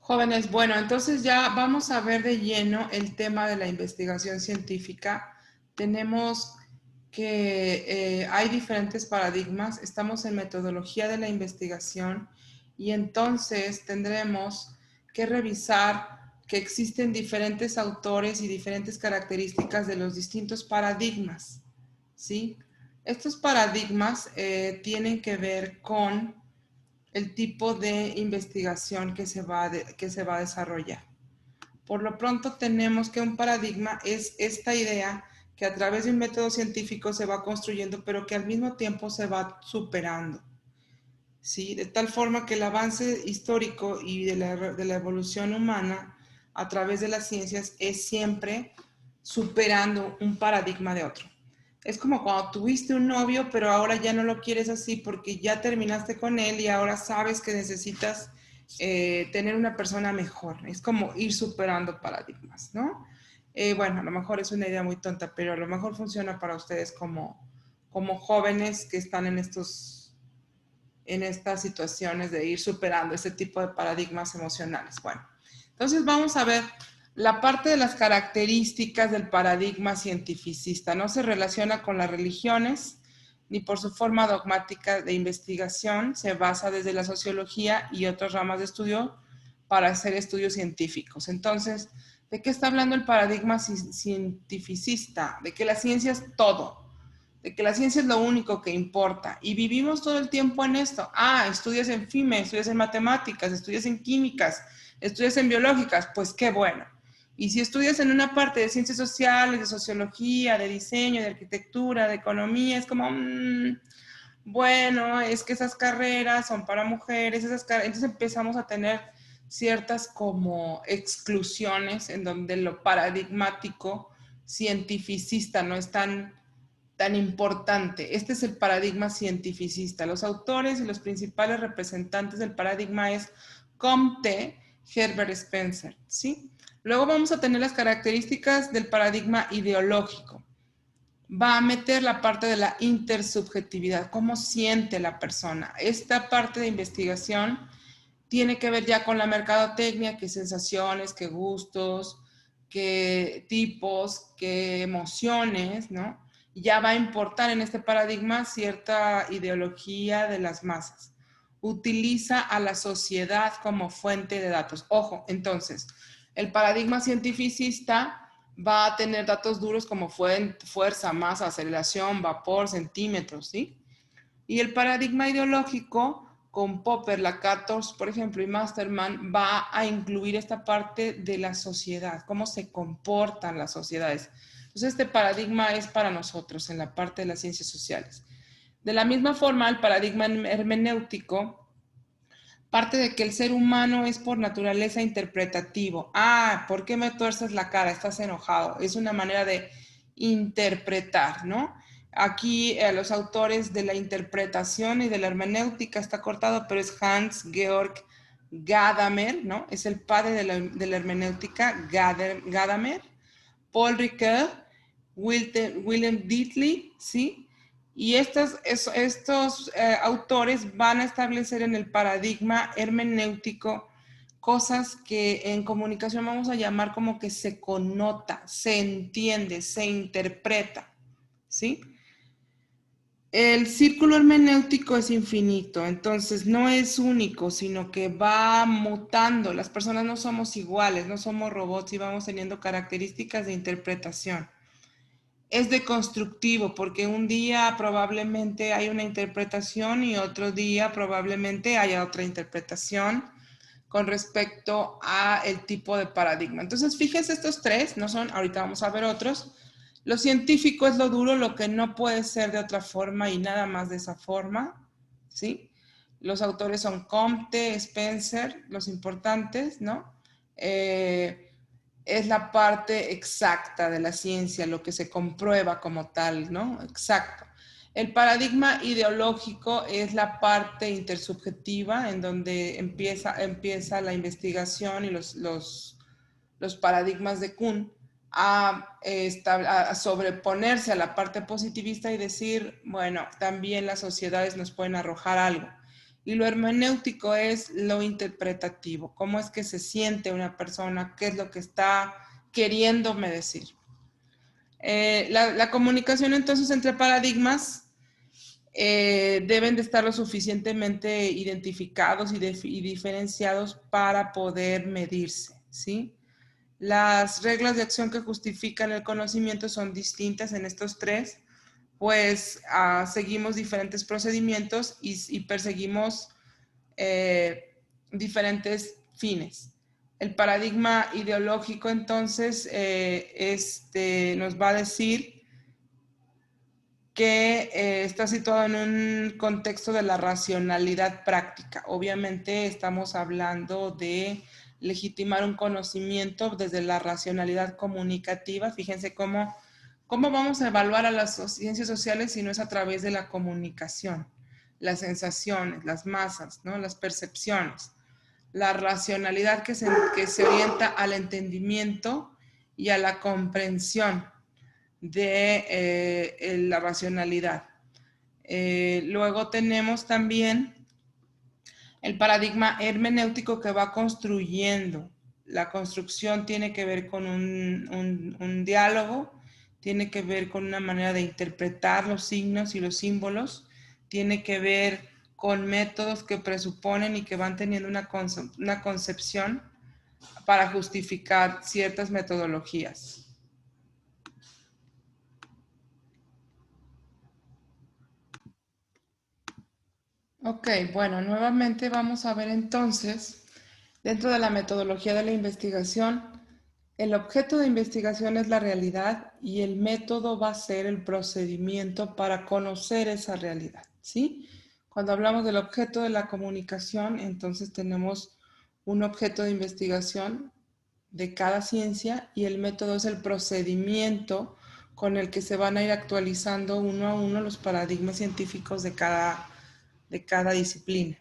Jóvenes, bueno, entonces ya vamos a ver de lleno el tema de la investigación científica. Tenemos que hay diferentes paradigmas, estamos en metodología de la investigación y entonces tendremos que revisar que existen diferentes autores y diferentes características de los distintos paradigmas, ¿sí? Estos paradigmas tienen que ver con el tipo de investigación que se va a desarrollar. Por lo pronto tenemos que un paradigma es esta idea que a través de un método científico se va construyendo, pero que al mismo tiempo se va superando. ¿Sí? De tal forma que el avance histórico y de la evolución humana a través de las ciencias es siempre superando un paradigma de otro. Es como cuando tuviste un novio, pero ahora ya no lo quieres así porque ya terminaste con él y ahora sabes que necesitas tener una persona mejor. Es como ir superando paradigmas, ¿no? Bueno, a lo mejor es una idea muy tonta, pero a lo mejor funciona para ustedes como jóvenes que están en estas situaciones de ir superando ese tipo de paradigmas emocionales. Bueno, entonces vamos a ver la parte de las características del paradigma cientificista. No se relaciona con las religiones ni por su forma dogmática de investigación. Se basa desde la sociología y otras ramas de estudio para hacer estudios científicos. Entonces, ¿de qué está hablando el paradigma cientificista? De que la ciencia es todo, de que la ciencia es lo único que importa y vivimos todo el tiempo en esto. Estudias en FIME, estudias en matemáticas, estudias en químicas, estudias en biológicas, pues qué bueno. Y si estudias en una parte de ciencias sociales, de sociología, de diseño, de arquitectura, de economía, es como, bueno, es que esas carreras son para mujeres, entonces empezamos a tener ciertas como exclusiones en donde lo paradigmático cientificista no es tan importante. Este es el paradigma cientificista. Los autores y los principales representantes del paradigma es Comte, Herbert Spencer, ¿sí? Luego vamos a tener las características del paradigma ideológico. Va a meter la parte de la intersubjetividad, cómo siente la persona. Esta parte de investigación tiene que ver ya con la mercadotecnia, qué sensaciones, qué gustos, qué tipos, qué emociones, ¿no? Ya va a importar en este paradigma cierta ideología de las masas. Utiliza a la sociedad como fuente de datos. Ojo, entonces, el paradigma cientificista va a tener datos duros como fuerza, masa, aceleración, vapor, centímetros, ¿sí? Y el paradigma ideológico con Popper, Lakatos, por ejemplo, y Masterman, va a incluir esta parte de la sociedad, cómo se comportan las sociedades. Entonces, este paradigma es para nosotros en la parte de las ciencias sociales. De la misma forma, el paradigma hermenéutico parte de que el ser humano es por naturaleza interpretativo. ¿Por qué me tuerces la cara? Estás enojado. Es una manera de interpretar, ¿no? Aquí los autores de la interpretación y de la hermenéutica está cortado, pero es Hans Georg Gadamer, ¿no? Es el padre de la hermenéutica, Gadamer, Paul Ricoeur, William Ditley, ¿sí? Y estos autores van a establecer en el paradigma hermenéutico cosas que en comunicación vamos a llamar como que se connota, se entiende, se interpreta, ¿sí? El círculo hermenéutico es infinito, entonces no es único, sino que va mutando. Las personas no somos iguales, no somos robots y vamos teniendo características de interpretación. Es deconstructivo porque un día probablemente hay una interpretación y otro día probablemente haya otra interpretación con respecto a el tipo de paradigma. Entonces, fíjense, estos tres, no son, ahorita vamos a ver otros. Lo científico es lo duro, lo que no puede ser de otra forma y nada más de esa forma, ¿sí? Los autores son Comte, Spencer, los importantes, ¿no? Es la parte exacta de la ciencia, lo que se comprueba como tal, ¿no? Exacto. El paradigma ideológico es la parte intersubjetiva en donde empieza la investigación y los paradigmas de Kuhn a sobreponerse a la parte positivista y decir, bueno, también las sociedades nos pueden arrojar algo. Y lo hermenéutico es lo interpretativo, cómo es que se siente una persona, qué es lo que está queriéndome decir. La comunicación entonces entre paradigmas deben de estar lo suficientemente identificados y diferenciados para poder medirse, ¿sí? Las reglas de acción que justifican el conocimiento son distintas en estos tres, pues seguimos diferentes procedimientos y perseguimos diferentes fines. El paradigma ideológico entonces nos va a decir que está situado en un contexto de la racionalidad práctica. Obviamente estamos hablando de legitimar un conocimiento desde la racionalidad comunicativa. Fíjense cómo vamos a evaluar a las ciencias sociales si no es a través de la comunicación, las sensaciones, las masas, ¿no? Las percepciones, la racionalidad que se orienta al entendimiento y a la comprensión de la racionalidad. Luego tenemos también el paradigma hermenéutico que va construyendo. La construcción tiene que ver con un diálogo, tiene que ver con una manera de interpretar los signos y los símbolos, tiene que ver con métodos que presuponen y que van teniendo una concepción para justificar ciertas metodologías. Ok, bueno, nuevamente vamos a ver entonces, dentro de la metodología de la investigación, el objeto de investigación es la realidad y el método va a ser el procedimiento para conocer esa realidad, ¿sí? Cuando hablamos del objeto de la comunicación, entonces tenemos un objeto de investigación de cada ciencia y el método es el procedimiento con el que se van a ir actualizando uno a uno los paradigmas científicos de cada disciplina.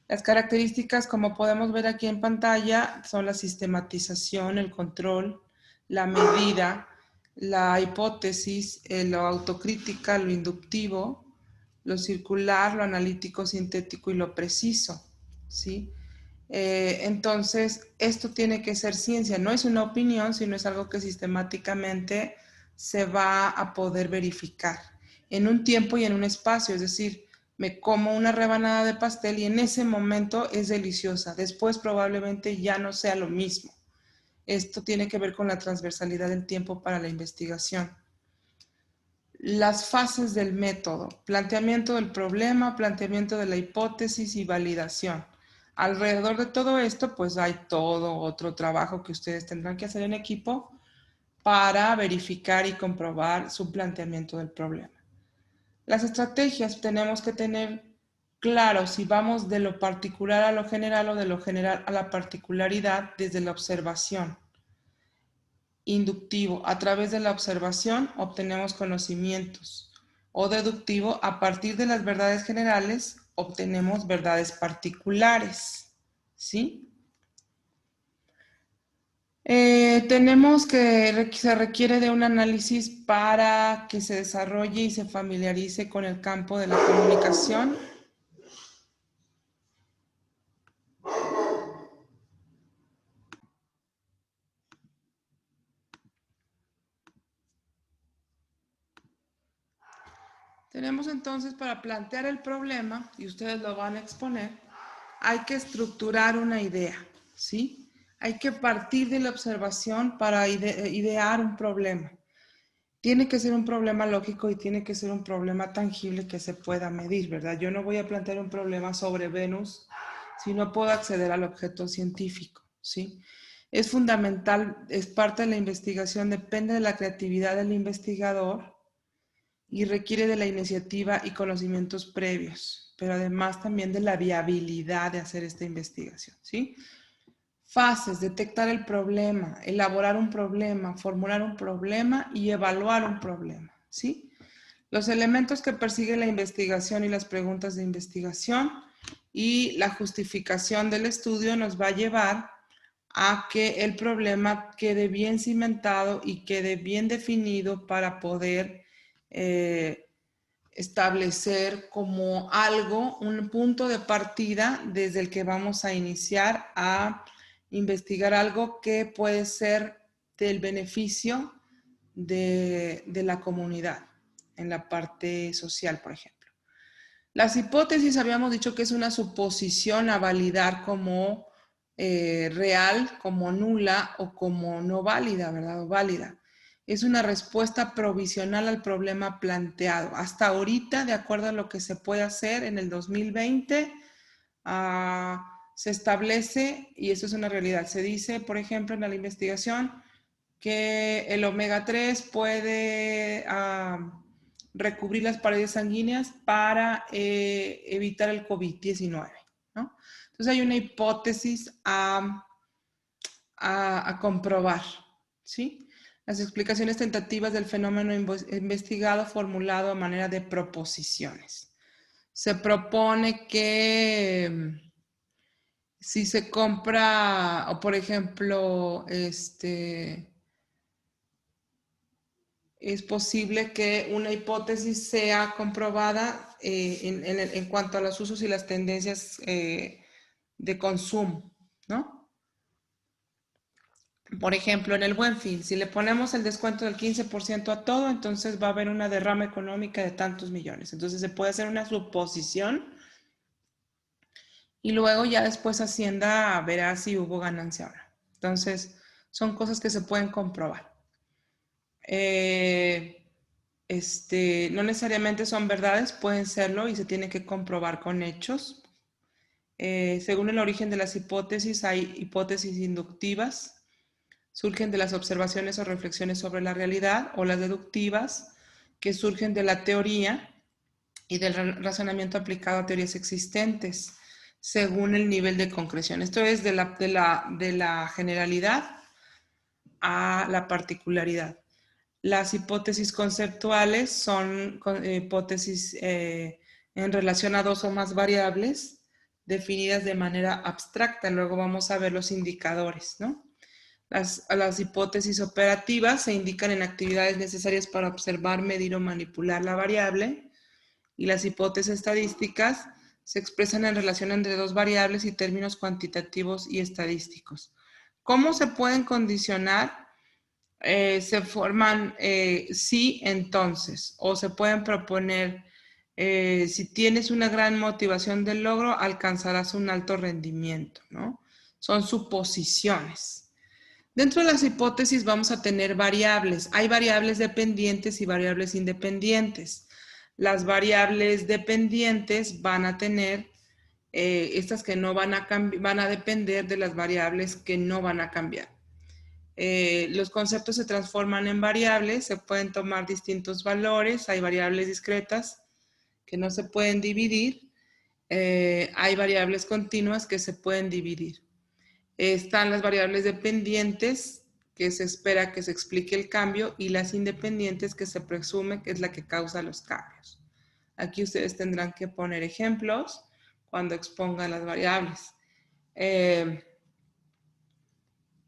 Las características, como podemos ver aquí en pantalla, son la sistematización, el control, la medida, la hipótesis, lo autocrítica, lo inductivo, lo circular, lo analítico, sintético y lo preciso, ¿sí? Entonces, esto tiene que ser ciencia, no es una opinión, sino es algo que sistemáticamente se va a poder verificar en un tiempo y en un espacio, es decir, me como una rebanada de pastel y en ese momento es deliciosa, después probablemente ya no sea lo mismo. Esto tiene que ver con la transversalidad del tiempo para la investigación. Las fases del método: planteamiento del problema, planteamiento de la hipótesis y validación. Alrededor de todo esto, pues hay todo otro trabajo que ustedes tendrán que hacer en equipo para verificar y comprobar su planteamiento del problema. Las estrategias: tenemos que tener claro si vamos de lo particular a lo general o de lo general a la particularidad desde la observación. Inductivo: a través de la observación obtenemos conocimientos. O deductivo: a partir de las verdades generales obtenemos verdades particulares, ¿sí? Tenemos que se requiere de un análisis para que se desarrolle y se familiarice con el campo de la comunicación. Tenemos entonces, para plantear el problema, y ustedes lo van a exponer, hay que estructurar una idea, ¿sí? Hay que partir de la observación para idear un problema. Tiene que ser un problema lógico y tiene que ser un problema tangible que se pueda medir, ¿verdad? Yo no voy a plantear un problema sobre Venus si no puedo acceder al objeto científico, ¿sí? Es fundamental, es parte de la investigación, depende de la creatividad del investigador y requiere de la iniciativa y conocimientos previos, pero además también de la viabilidad de hacer esta investigación, ¿sí? Fases: detectar el problema, elaborar un problema, formular un problema y evaluar un problema, ¿sí? Los elementos que persigue la investigación y las preguntas de investigación y la justificación del estudio nos va a llevar a que el problema quede bien cimentado y quede bien definido para poder establecer como algo, un punto de partida desde el que vamos a iniciar a investigar algo que puede ser del beneficio de la comunidad, en la parte social, por ejemplo. Las hipótesis habíamos dicho que es una suposición a validar como real, como nula o como no válida, ¿verdad? O válida. Es una respuesta provisional al problema planteado. Hasta ahorita, de acuerdo a lo que se puede hacer en el 2020, se establece, y eso es una realidad, se dice, por ejemplo, en la investigación, que el omega 3 puede recubrir las paredes sanguíneas para evitar el COVID-19, ¿no? Entonces hay una hipótesis a comprobar, ¿sí? Las explicaciones tentativas del fenómeno investigado formulado a manera de proposiciones. Se propone que si se compra, o por ejemplo, es posible que una hipótesis sea comprobada en cuanto a los usos y las tendencias de consumo, ¿no? Por ejemplo, en el Buen Fin, si le ponemos el descuento del 15% a todo, entonces va a haber una derrama económica de tantos millones. Entonces se puede hacer una suposición y luego ya después Hacienda verá si hubo ganancia o no. Entonces, son cosas que se pueden comprobar. No necesariamente son verdades, pueden serlo y se tiene que comprobar con hechos. Según el origen de las hipótesis, hay hipótesis inductivas, surgen de las observaciones o reflexiones sobre la realidad, o las deductivas, que surgen de la teoría y del razonamiento aplicado a teorías existentes, según el nivel de concreción. Esto es de la generalidad a la particularidad. Las hipótesis conceptuales son hipótesis en relación a dos o más variables definidas de manera abstracta. Luego vamos a ver los indicadores, ¿no? Las hipótesis operativas se indican en actividades necesarias para observar, medir o manipular la variable, y las hipótesis estadísticas se expresan en relación entre dos variables y términos cuantitativos y estadísticos. ¿Cómo se pueden condicionar? Se forman sí, entonces, o se pueden proponer, si tienes una gran motivación del logro, alcanzarás un alto rendimiento, ¿no? Son suposiciones. Dentro de las hipótesis vamos a tener variables. Hay variables dependientes y variables independientes. Las variables dependientes van a tener estas que no van a cambiar, van a depender de las variables que no van a cambiar. Los conceptos se transforman en variables, se pueden tomar distintos valores, hay variables discretas que no se pueden dividir, hay variables continuas que se pueden dividir. Están las variables dependientes, que se espera que se explique el cambio, y las independientes, que se presume que es la que causa los cambios. Aquí ustedes tendrán que poner ejemplos cuando expongan las variables.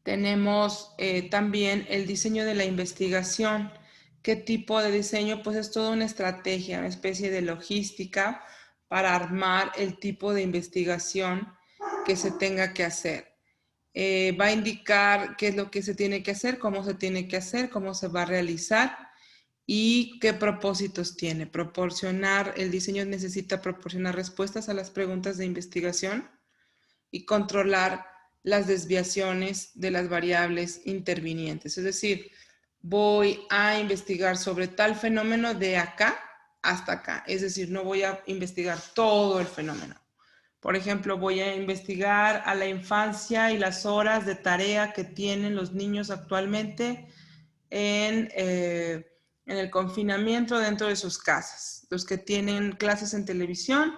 Tenemos también el diseño de la investigación. ¿Qué tipo de diseño? Pues es toda una estrategia, una especie de logística para armar el tipo de investigación que se tenga que hacer. Va a indicar qué es lo que se tiene que hacer, cómo se tiene que hacer, cómo se va a realizar y qué propósitos tiene. El diseño necesita proporcionar respuestas a las preguntas de investigación y controlar las desviaciones de las variables intervinientes. Es decir, voy a investigar sobre tal fenómeno de acá hasta acá. Es decir, no voy a investigar todo el fenómeno. Por ejemplo, voy a investigar a la infancia y las horas de tarea que tienen los niños actualmente en el confinamiento dentro de sus casas. Los que tienen clases en televisión,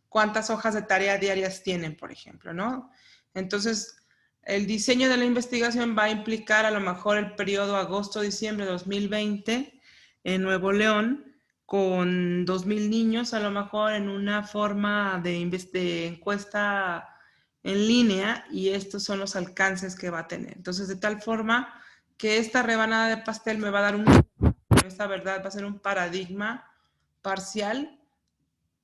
cuántas hojas de tarea diarias tienen, por ejemplo, ¿no? Entonces, el diseño de la investigación va a implicar a lo mejor el periodo agosto-diciembre de 2020 en Nuevo León, con 2,000 niños, a lo mejor en una forma de encuesta en línea, y estos son los alcances que va a tener. Entonces, de tal forma que esta rebanada de pastel me va a dar esta verdad va a ser un paradigma parcial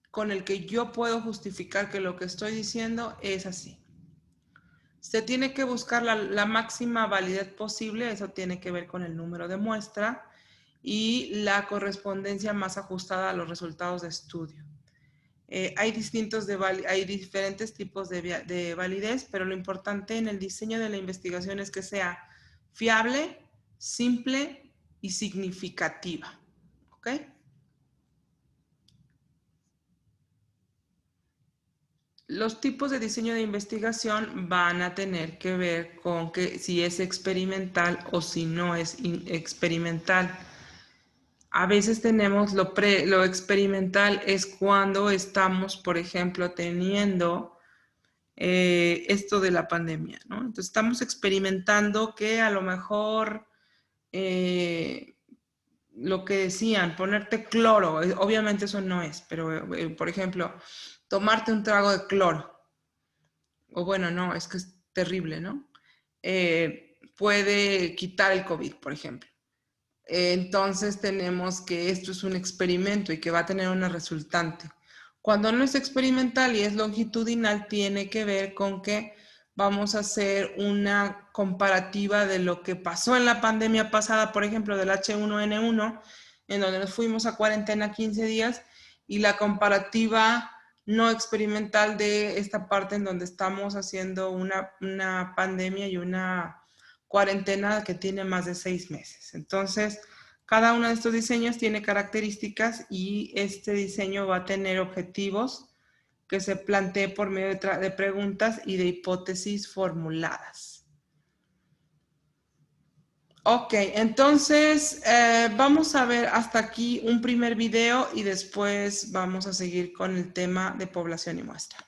con el que yo puedo justificar que lo que estoy diciendo es así. Se tiene que buscar la máxima validez posible, eso tiene que ver con el número de muestra y la correspondencia más ajustada a los resultados de estudio. Hay diferentes tipos de validez, pero lo importante en el diseño de la investigación es que sea fiable, simple y significativa. ¿Ok? Los tipos de diseño de investigación van a tener que ver con que si es experimental o si no es experimental. A veces tenemos lo experimental es cuando estamos, por ejemplo, teniendo esto de la pandemia, ¿no? Entonces estamos experimentando que a lo mejor lo que decían, ponerte cloro, obviamente eso no es, pero por ejemplo, tomarte un trago de cloro, o bueno, no, es que es terrible, ¿no? Puede quitar el COVID, por ejemplo. Entonces tenemos que esto es un experimento y que va a tener una resultante. Cuando no es experimental y es longitudinal, tiene que ver con que vamos a hacer una comparativa de lo que pasó en la pandemia pasada, por ejemplo, del H1N1, en donde nos fuimos a cuarentena 15 días, y la comparativa no experimental de esta parte en donde estamos haciendo una pandemia y una cuarentena que tiene más de 6 meses. Entonces, cada uno de estos diseños tiene características y este diseño va a tener objetivos que se plantee por medio de preguntas y de hipótesis formuladas. Ok, entonces vamos a ver hasta aquí un primer video y después vamos a seguir con el tema de población y muestra.